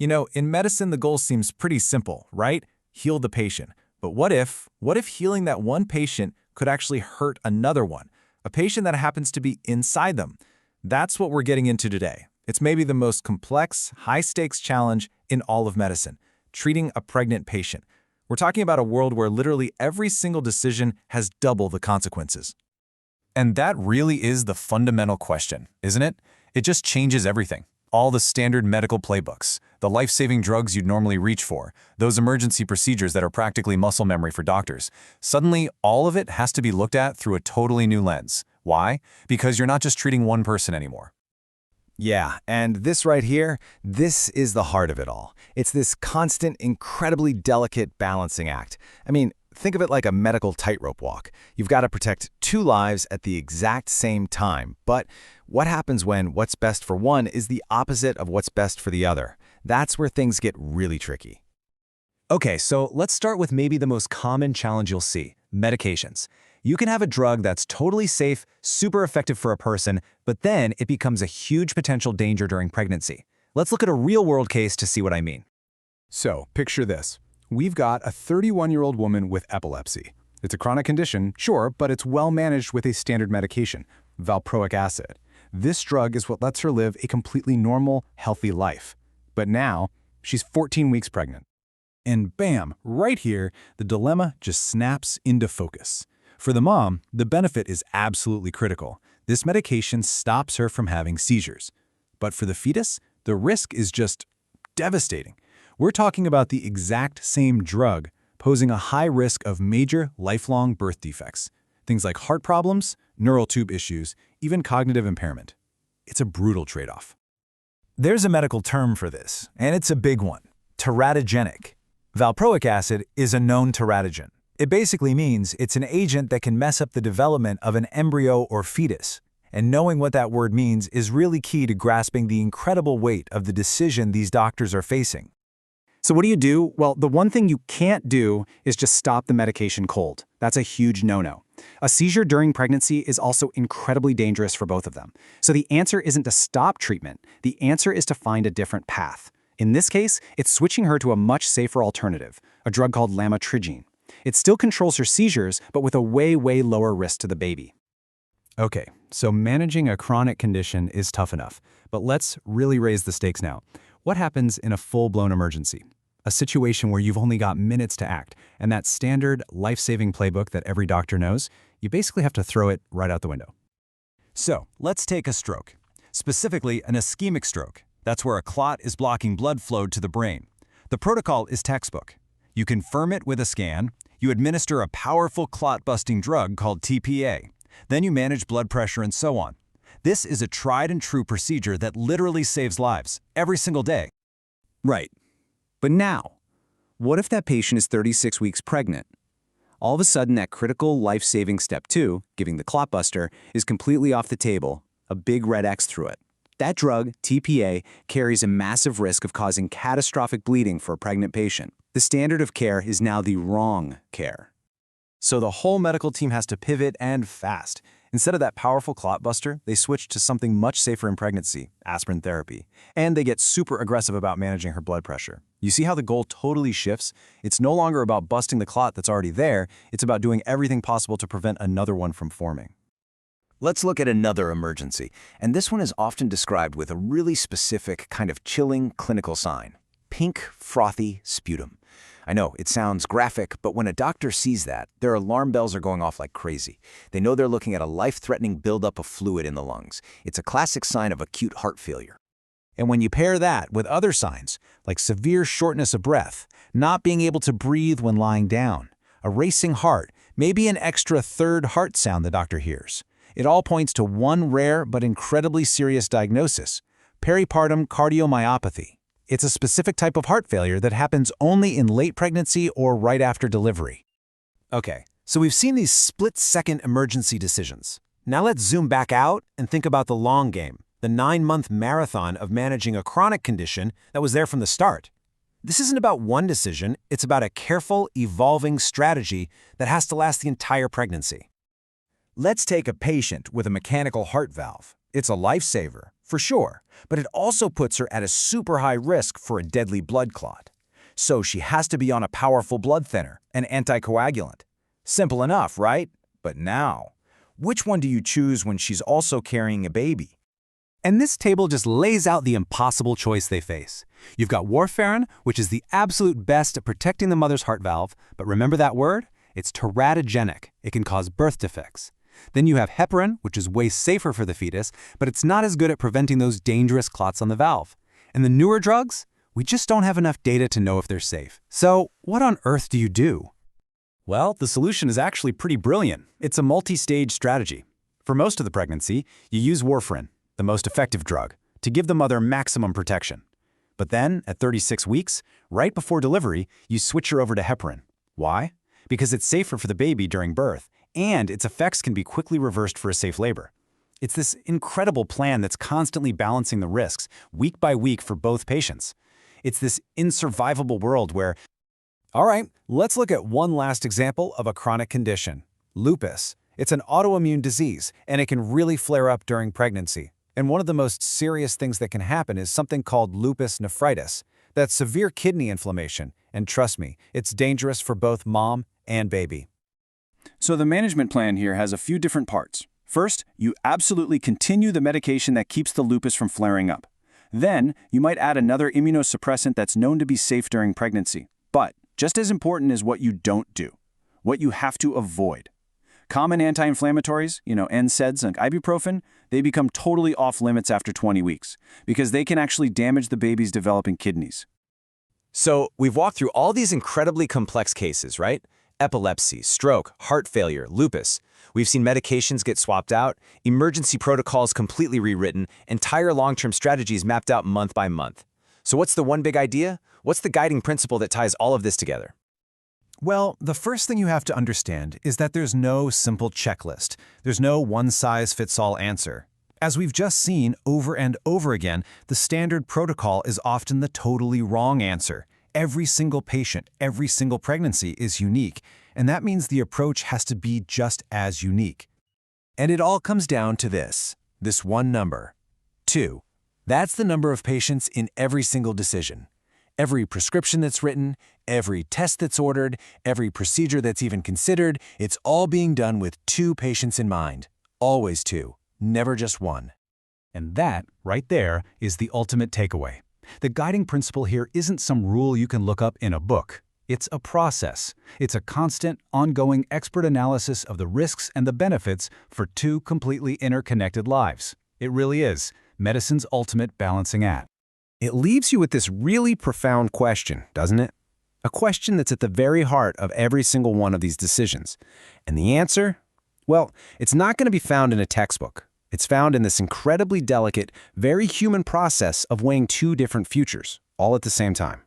In medicine, the goal seems pretty simple, right? Heal the patient. But what if healing that one patient could actually hurt another one, a patient that happens to be inside them? That's what we're getting into today. It's maybe the most complex, high-stakes challenge in all of medicine, treating a pregnant patient. We're talking about a world where literally every single decision has double the consequences. And that really is the fundamental question, isn't it? It just changes everything. All the standard medical playbooks, the life-saving drugs you'd normally reach for, those emergency procedures that are practically muscle memory for doctors. Suddenly, all of it has to be looked at through a totally new lens. Why? Because you're not just treating one person anymore. Yeah, and this right here, this is the heart of it all. It's this constant, incredibly delicate balancing act. I mean, think of it like a medical tightrope walk. You've got to protect two lives at the exact same time. But what happens when what's best for one is the opposite of what's best for the other? That's where things get really tricky. Okay, so let's start with maybe the most common challenge you'll see, medications. You can have a drug that's totally safe, super effective for a person, but then it becomes a huge potential danger during pregnancy. Let's look at a real-world case to see what I mean. So, picture this. We've got a 31-year-old woman with epilepsy. It's a chronic condition, sure, but it's well managed with a standard medication, Valproic Acid. This drug is what lets her live a completely normal, healthy life. But now, she's 14 weeks pregnant. And bam, right here, the dilemma just snaps into focus. For the mom, the benefit is absolutely critical. This medication stops her from having seizures. But for the fetus, the risk is just devastating. We're talking about the exact same drug, posing a high risk of major lifelong birth defects. Things like heart problems, neural tube issues, even cognitive impairment. It's a brutal trade-off. There's a medical term for this, and it's a big one: teratogenic. Valproic acid is a known teratogen. It basically means it's an agent that can mess up the development of an embryo or fetus. And knowing what that word means is really key to grasping the incredible weight of the decision these doctors are facing. So what do you do? Well, the one thing you can't do is just stop the medication cold. That's a huge no-no. A seizure during pregnancy is also incredibly dangerous for both of them. So the answer isn't to stop treatment. The answer is to find a different path. In this case, it's switching her to a much safer alternative, a drug called Lamotrigine. It still controls her seizures, but with a way lower risk to the baby. Okay, so managing a chronic condition is tough enough, but let's really raise the stakes now. What happens in a full-blown emergency? A situation where you've only got minutes to act, and that standard life-saving playbook that every doctor knows, you basically have to throw it right out the window. So, let's take a stroke. Specifically, an ischemic stroke. That's where a clot is blocking blood flow to the brain. The protocol is textbook. You confirm it with a scan, you administer a powerful clot-busting drug called TPA, then you manage blood pressure and so on. This is a tried-and-true procedure that literally saves lives, every single day. Right. But now, what if that patient is 36 weeks pregnant? All of a sudden, that critical life-saving step 2, giving the clot buster, is completely off the table, a big red X through it. That drug, TPA, carries a massive risk of causing catastrophic bleeding for a pregnant patient. The standard of care is now the wrong care. So the whole medical team has to pivot, and fast. Instead of that powerful clot buster, they switch to something much safer in pregnancy, aspirin therapy. And they get super aggressive about managing her blood pressure. You see how the goal totally shifts? It's no longer about busting the clot that's already there, it's about doing everything possible to prevent another one from forming. Let's look at another emergency, and this one is often described with a really specific kind of chilling clinical sign: pink, frothy sputum. I know, it sounds graphic, but when a doctor sees that, their alarm bells are going off like crazy. They know they're looking at a life-threatening buildup of fluid in the lungs. It's a classic sign of acute heart failure. And when you pair that with other signs, like severe shortness of breath, not being able to breathe when lying down, a racing heart, maybe an extra third heart sound the doctor hears, it all points to one rare but incredibly serious diagnosis: peripartum cardiomyopathy. It's a specific type of heart failure that happens only in late pregnancy or right after delivery. Okay, so we've seen these split-second emergency decisions. Now let's zoom back out and think about the long game, the 9-month marathon of managing a chronic condition that was there from the start. This isn't about one decision, it's about a careful, evolving strategy that has to last the entire pregnancy. Let's take a patient with a mechanical heart valve. It's a lifesaver, for sure, but it also puts her at a super high risk for a deadly blood clot. So she has to be on a powerful blood thinner, an anticoagulant. Simple enough, right? But now, which one do you choose when she's also carrying a baby? And this table just lays out the impossible choice they face. You've got Warfarin, which is the absolute best at protecting the mother's heart valve, but remember that word? It's teratogenic. It can cause birth defects. Then you have Heparin, which is way safer for the fetus, but it's not as good at preventing those dangerous clots on the valve. And the newer drugs? We just don't have enough data to know if they're safe. So what on earth do you do? Well, the solution is actually pretty brilliant. It's a multi-stage strategy. For most of the pregnancy, you use Warfarin, the most effective drug, to give the mother maximum protection. But then, at 36 weeks, right before delivery, you switch her over to Heparin. Why? Because it's safer for the baby during birth, and its effects can be quickly reversed for a safe labor. It's this incredible plan that's constantly balancing the risks, week by week for both patients. It's this insurvivable world where... All right, let's look at one last example of a chronic condition. Lupus. It's an autoimmune disease, and it can really flare up during pregnancy. And one of the most serious things that can happen is something called lupus nephritis. That's severe kidney inflammation, and trust me, it's dangerous for both mom and baby. So the management plan here has a few different parts. First, you absolutely continue the medication that keeps the lupus from flaring up. Then, you might add another immunosuppressant that's known to be safe during pregnancy. But just as important is what you don't do, what you have to avoid. Common anti-inflammatories, NSAIDs and ibuprofen, they become totally off limits after 20 weeks because they can actually damage the baby's developing kidneys. So we've walked through all these incredibly complex cases, right? Epilepsy, stroke, heart failure, lupus. We've seen medications get swapped out, emergency protocols completely rewritten, entire long-term strategies mapped out month by month. So what's the one big idea? What's the guiding principle that ties all of this together? Well, the first thing you have to understand is that there's no simple checklist. There's no one-size-fits-all answer. As we've just seen over and over again, the standard protocol is often the totally wrong answer. Every single patient, every single pregnancy is unique, and that means the approach has to be just as unique. And it all comes down to this one number, 2. That's the number of patients in every single decision. Every prescription that's written, every test that's ordered, every procedure that's even considered, it's all being done with 2 patients in mind. Always 2, never just 1. And that, right there, is the ultimate takeaway. The guiding principle here isn't some rule you can look up in a book. It's a process. It's a constant, ongoing expert analysis of the risks and the benefits for 2 completely interconnected lives. It really is medicine's ultimate balancing act. It leaves you with this really profound question, doesn't it? A question that's at the very heart of every single one of these decisions. And the answer? Well, it's not going to be found in a textbook. It's found in this incredibly delicate, very human process of weighing 2 different futures, all at the same time.